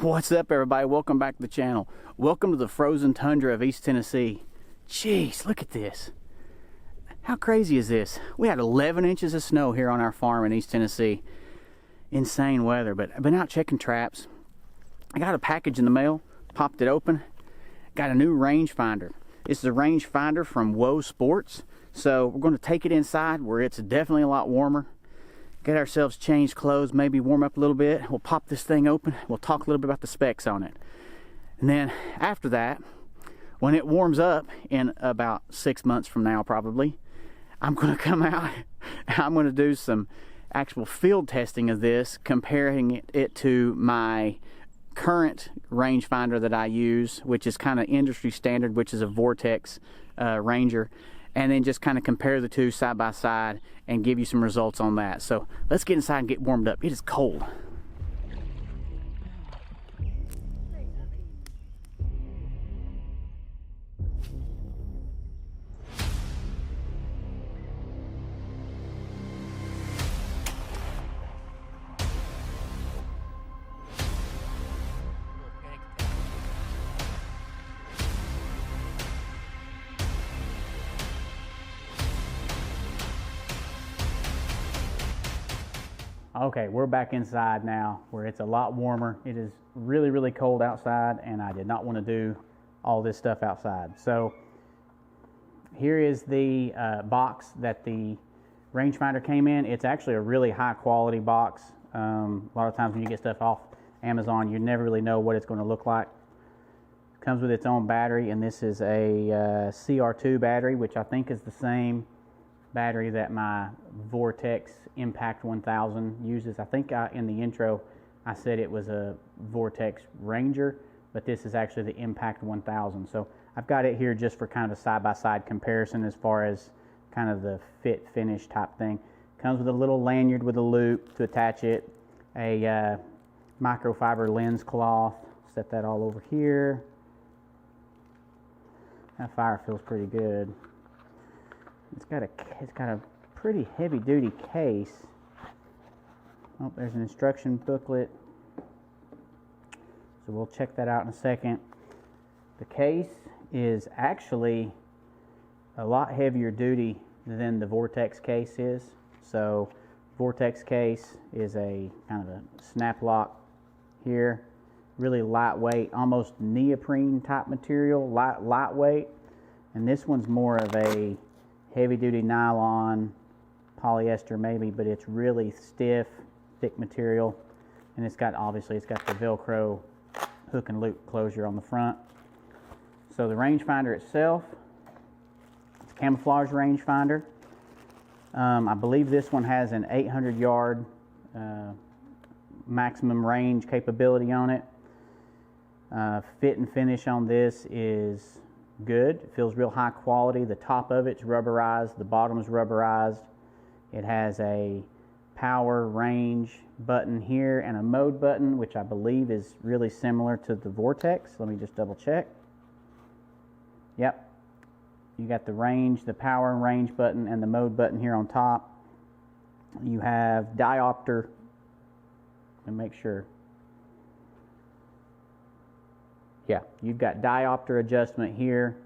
What's up, everybody? Welcome back to the channel. Welcome to the frozen tundra of East Tennessee. Jeez, look at this. How crazy is this? We had 11 inches of snow here on our farm in East Tennessee. Insane weather, but I've been out checking traps. I got a package in the mail, popped it open, got a new rangefinder. This is a rangefinder from WoSports. So we're going to take it inside where it's definitely a lot warmer. Get ourselves changed clothes, maybe warm up a little bit. We'll pop this thing open. We'll talk a little bit about the specs on it. And then after that, when it warms up in about 6 months from now probably, I'm going to come out and I'm going to do some actual field testing of this, comparing it to my current rangefinder that I use, which is kind of industry standard, which is a Vortex Ranger. And then just kind of compare the two side by side and give you some results on that. So let's get inside and get warmed up. It is cold. Okay, we're back inside now where it's a lot warmer. It is really, really cold outside, and I did not want to do all this stuff outside. So here is the box that the rangefinder came in. It's actually a really high quality box. A lot of times when you get stuff off Amazon, you never really know what it's going to look like. It comes with its own battery, and this is a CR2 battery, which I think is the same battery that my Vortex Impact 1000 uses. I think in the intro I said it was a Vortex Ranger, but this is actually the Impact 1000. So I've got it here just for kind of a side-by-side comparison as far as kind of the fit finish type thing. Comes with a little lanyard with a loop to attach it, a microfiber lens cloth. Set that all over here. That fire feels pretty good. It's got a pretty heavy duty case. Oh, there's an instruction booklet. So we'll check that out in a second. The case is actually a lot heavier duty than the Vortex case is. So Vortex case is a kind of a snap lock here. Really lightweight, almost neoprene type material, lightweight. And this one's more of a heavy-duty nylon, polyester maybe, but it's really stiff, thick material, and it's got the Velcro hook and loop closure on the front. So the rangefinder itself, it's a camouflage rangefinder. I believe this one has an 800-yard maximum range capability on it. Fit and finish on this is good. It feels real high quality. The top of it's rubberized, the bottom is rubberized. It has a power range button here and a mode button, which I believe is really similar to the Vortex. Let me just double check. Yep. You got the range, the power and range button, and the mode button here on top. You have diopter, and make sure. Yeah, you've got diopter adjustment here.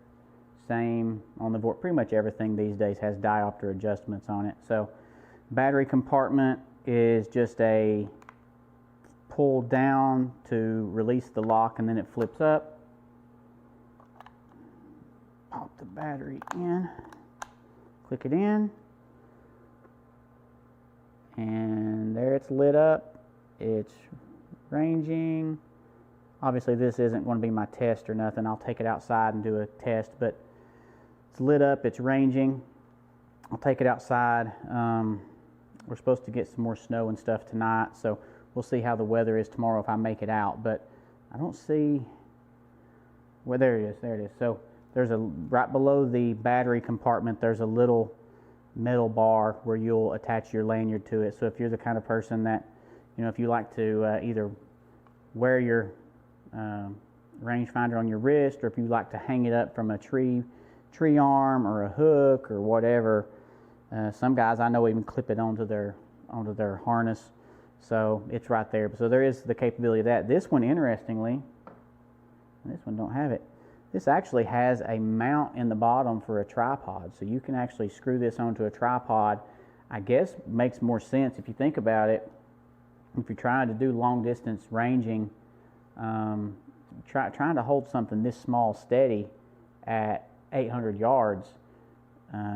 Same on the Vortex. Pretty much everything these days has diopter adjustments on it. So battery compartment is just a pull down to release the lock, and then it flips up. Pop the battery in, click it in, and there it's lit up. It's ranging. Obviously this isn't going to be my test or nothing. I'll take it outside and do a test, but it's lit up, it's ranging. I'll take it outside. We're supposed to get some more snow and stuff tonight, so we'll see how the weather is tomorrow if I make it out. But I don't see, well, there it is. So there's right below the battery compartment, there's a little metal bar where you'll attach your lanyard to it. So if you're the kind of person that, if you like to either wear your rangefinder on your wrist, or if you like to hang it up from a tree arm or a hook or whatever, some guys I know even clip it onto their harness. So it's right there. So there is the capability of that. This one, interestingly, this one don't have it. This actually has a mount in the bottom for a tripod. So you can actually screw this onto a tripod. I guess makes more sense if you think about it. If you're trying to do long distance ranging, trying to hold something this small steady at 800 yards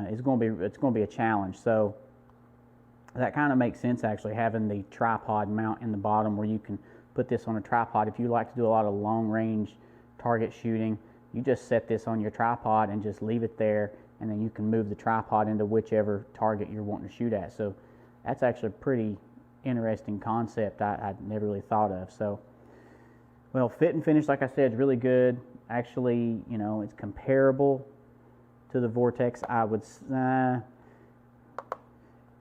it's going to be a challenge. So that kind of makes sense, actually, having the tripod mount in the bottom where you can put this on a tripod. If you like to do a lot of long range target shooting, you just set this on your tripod and just leave it there, and then you can move the tripod into whichever target you're wanting to shoot at. So that's actually a pretty interesting concept I'd never really thought of. So, well, fit and finish, like I said, is really good. Actually, you know, it's comparable to the Vortex. I would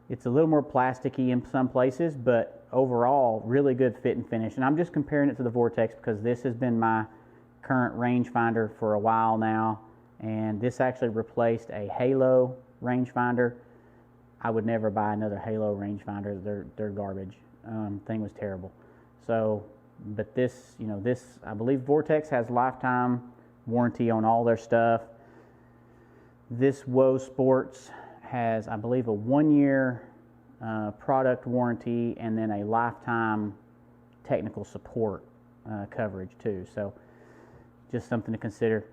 it's a little more plasticky in some places, but overall, really good fit and finish. And I'm just comparing it to the Vortex because this has been my current rangefinder for a while now, and this actually replaced a Halo rangefinder. I would never buy another Halo rangefinder. They're garbage. Thing was terrible. So, but this, you know, this, I believe Vortex has lifetime warranty on all their stuff. This WoSports has, I believe, a 1-year product warranty and then a lifetime technical support coverage too. So just something to consider.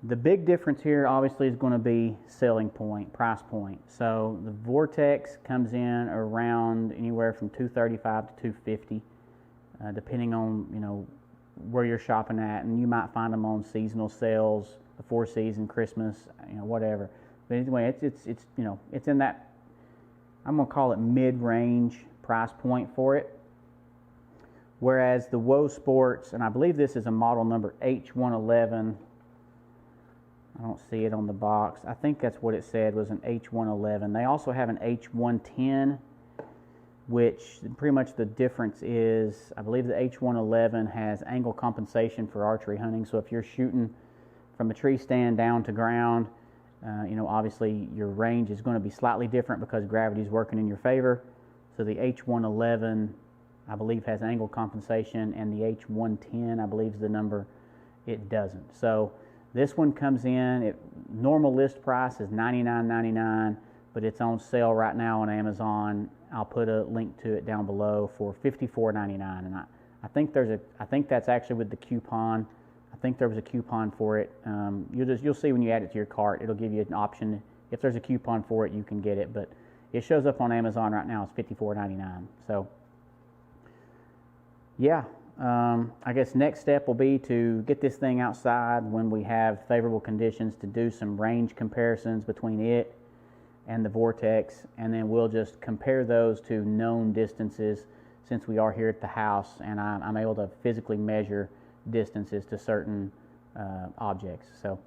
The big difference here obviously is going to be selling point, price point. So the Vortex comes in around anywhere from $235 to $250, depending on, you know, where you're shopping at, and you might find them on seasonal sales, before season, Christmas, you know, whatever. But anyway, it's you know, it's in that, I'm gonna call it mid-range price point for it. Whereas the WoSports, and I believe this is a model number H111. I don't see it on the box. I think that's what it said, was an H111. They also have an H110, which pretty much the difference is, I believe the H111 has angle compensation for archery hunting. So if you're shooting from a tree stand down to ground, you know, obviously your range is going to be slightly different because gravity is working in your favor. So the H111, I believe, has angle compensation, and the H110, I believe, is the number, it doesn't. So this one comes in, normal list price is $99.99, but it's on sale right now on Amazon. I'll put a link to it down below for $54.99, and I think that's actually with the coupon. I think there was a coupon for it. You'll see when you add it to your cart. It'll give you an option. If there's a coupon for it, you can get it, but it shows up on Amazon right now. It's $54.99. So yeah, I guess next step will be to get this thing outside when we have favorable conditions to do some range comparisons between it and the Vortex, and then we'll just compare those to known distances since we are here at the house and I'm able to physically measure distances to certain objects. So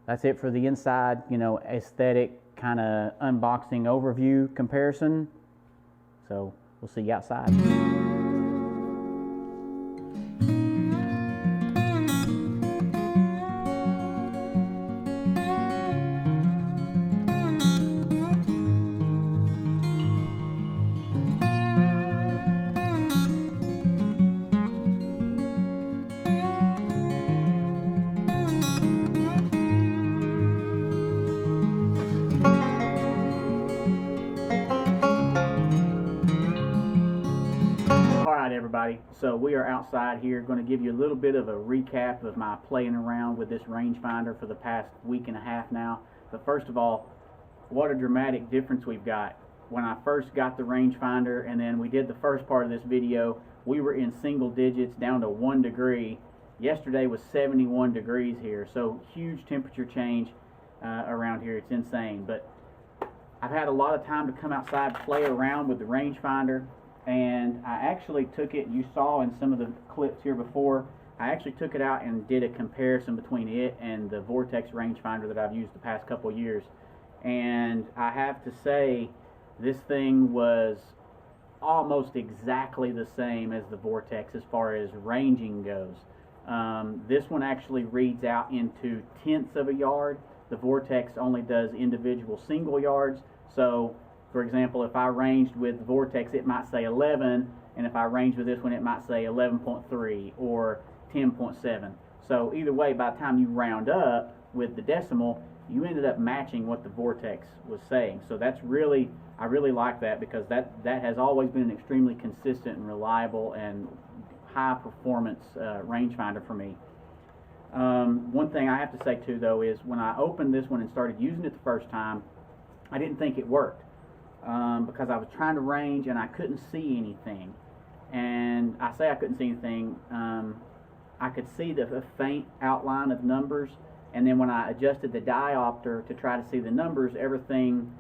that's it for the inside, you know, aesthetic kind of unboxing overview comparison. So we'll see you outside. Everybody, so we are outside here, going to give you a little bit of a recap of my playing around with this rangefinder for the past week and a half now. But first of all, what a dramatic difference we've got. When I first got the rangefinder and then we did the first part of this video, we were in single digits down to 1 degree. Yesterday was 71 degrees here, so huge temperature change around here. It's insane. But I've had a lot of time to come outside, play around with the rangefinder. And I actually took it, you saw in some of the clips here before, I actually took it out and did a comparison between it and the Vortex rangefinder that I've used the past couple of years. And I have to say, this thing was almost exactly the same as the Vortex as far as ranging goes. This one actually reads out into tenths of a yard. The Vortex only does individual single yards. So for example, if I ranged with Vortex, it might say 11, and if I range with this one, it might say 11.3 or 10.7. So either way, by the time you round up with the decimal, you ended up matching what the Vortex was saying. So that's really, I really like that, because that has always been an extremely consistent and reliable and high performance rangefinder for me. One thing I have to say too, though, is when I opened this one and started using it the first time, I didn't think it worked, because I was trying to range and I couldn't see anything. And I say I couldn't see anything, I could see the faint outline of numbers, and then when I adjusted the diopter to try to see the numbers, everything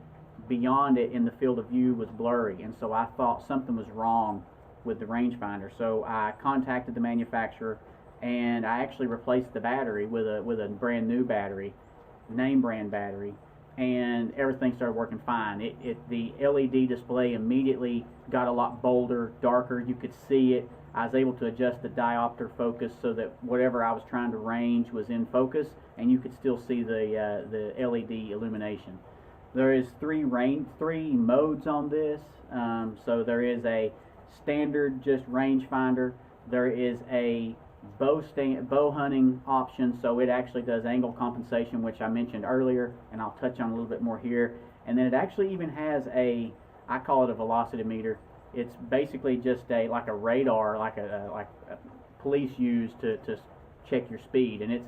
beyond it in the field of view was blurry, and so I thought something was wrong with the rangefinder. So I contacted the manufacturer, and I actually replaced the battery with a brand new battery, name brand battery, and everything started working fine. The LED display immediately got a lot bolder, darker. You could see it. I was able to adjust the diopter focus so that whatever I was trying to range was in focus, and you could still see the LED illumination. There is three modes on this. So there is a standard just rangefinder. There is a bow hunting option, so it actually does angle compensation, which I mentioned earlier, and I'll touch on a little bit more here. And then it actually even has I call it a velocity meter. It's basically just like a radar, like police use to check your speed. And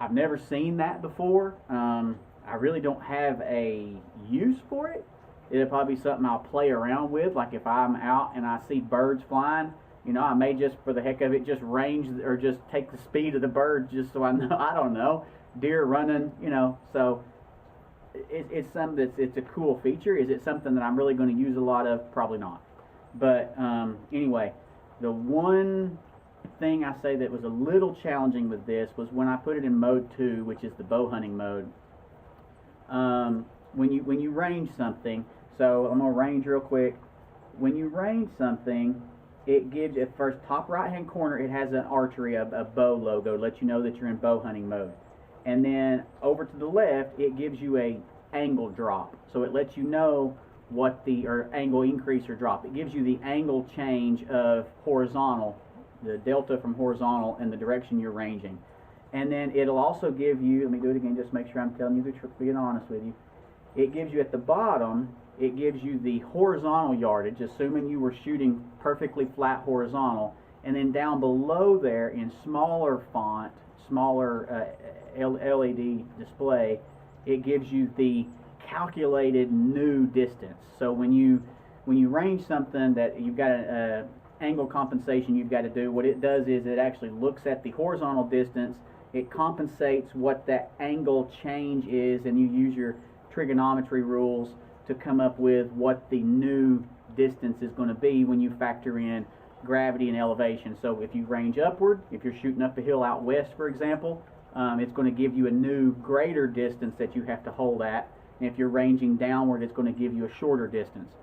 I've never seen that before. I really don't have a use for it. It'll probably be something I'll play around with, like if I'm out and I see birds flying, I may just, for the heck of it, just range or just take the speed of the bird just so I know. I don't know, deer running, so it's something it's a cool feature. Is it something that I'm really going to use a lot of? Probably not. But anyway, the one thing I say that was a little challenging with this was when I put it in mode 2, which is the bow hunting mode. When you range something, so I'm gonna range real quick. When you range something, it gives, at first top right hand corner, it has an archery, a bow logo to let you know that you're in bow hunting mode. And then over to the left, it gives you a angle drop, so it lets you know what or angle increase or drop. It gives you the angle change of horizontal, the delta from horizontal in the direction you're ranging. And then it'll also give you, let me do it again just to make sure I'm telling you the truth, being honest with you. It gives you at the bottom, it gives you the horizontal yardage, assuming you were shooting perfectly flat horizontal. And then down below there in smaller font, smaller LED display, it gives you the calculated new distance. So when you range something that you've got an angle compensation you've got to do, what it does is it actually looks at the horizontal distance, it compensates what that angle change is, and you use your trigonometry rules to come up with what the new distance is going to be when you factor in gravity and elevation. So if you range upward, if you're shooting up a hill out west, for example, it's going to give you a new greater distance that you have to hold at. And if you're ranging downward, it's going to give you a shorter distance.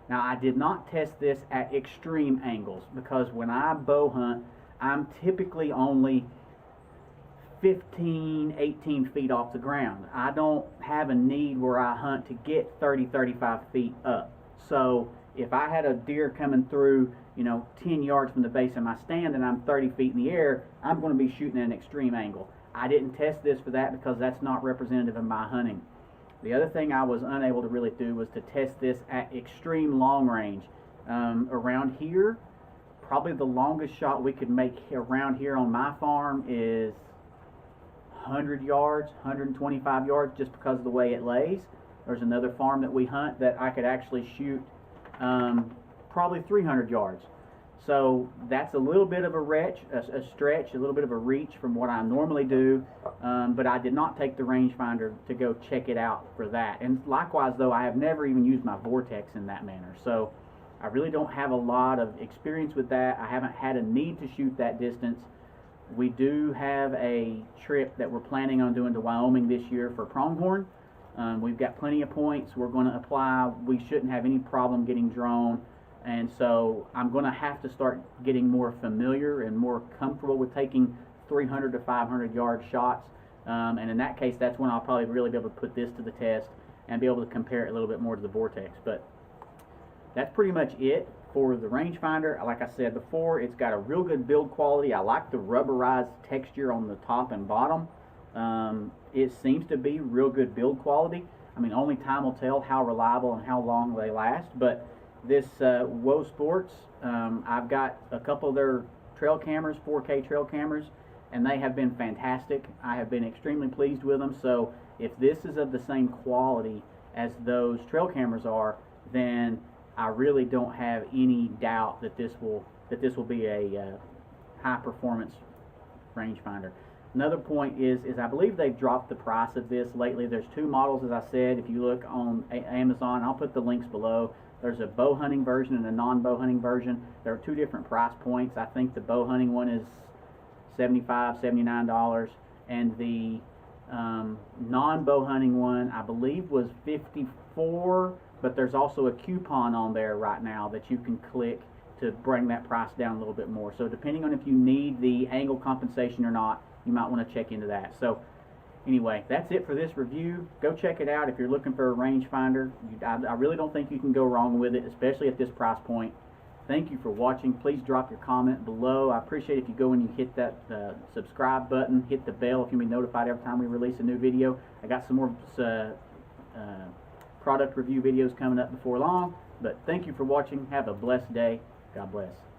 Now, I did not test this at extreme angles, because when I bow hunt, I'm typically only 15, 18 feet off the ground. I don't have a need where I hunt to get 30, 35 feet up. So if I had a deer coming through, 10 yards from the base of my stand and I'm 30 feet in the air, I'm going to be shooting at an extreme angle. I didn't test this for that because that's not representative of my hunting. The other thing I was unable to really do was to test this at extreme long range. Around here, probably the longest shot we could make around here on my farm is 100 yards, 125 yards, just because of the way it lays. There's another farm that we hunt that I could actually shoot probably 300 yards. So that's a little bit of a stretch, a little bit of a reach from what I normally do, but I did not take the rangefinder to go check it out for that. And likewise, though, I have never even used my Vortex in that manner. So I really don't have a lot of experience with that. I haven't had a need to shoot that distance. We do have a trip that we're planning on doing to Wyoming this year for pronghorn. We've got plenty of points. We're going to apply. We shouldn't have any problem getting drone. And so I'm going to have to start getting more familiar and more comfortable with taking 300 to 500 yard shots. And in that case, that's when I'll probably really be able to put this to the test and be able to compare it a little bit more to the Vortex. But that's pretty much it For the rangefinder, like I said before, it's got a real good build quality. I like the rubberized texture on the top and bottom. It seems to be real good build quality. I mean, only time will tell how reliable and how long they last. But this WoSports, I've got a couple of their trail cameras, 4K trail cameras, and they have been fantastic. I have been extremely pleased with them. So if this is of the same quality as those trail cameras are, then I really don't have any doubt that this will be a high performance rangefinder. Another point is I believe they've dropped the price of this lately. There's two models, as I said. If you look on Amazon, I'll put the links below. There's a bow hunting version and a non-bow hunting version. There are two different price points. I think the bow hunting one is $75, $79, and the non-bow hunting one, I believe, was $54. But there's also a coupon on there right now that you can click to bring that price down a little bit more. So depending on if you need the angle compensation or not, you might want to check into that. So anyway, that's it for this review. Go check it out if you're looking for a rangefinder. I really don't think you can go wrong with it, especially at this price point. Thank you for watching. Please drop your comment below. I appreciate if you go and you hit that subscribe button, hit the bell if you'll be notified every time we release a new video. I got some more product review videos coming up before long. But thank you for watching. Have a blessed day. God bless.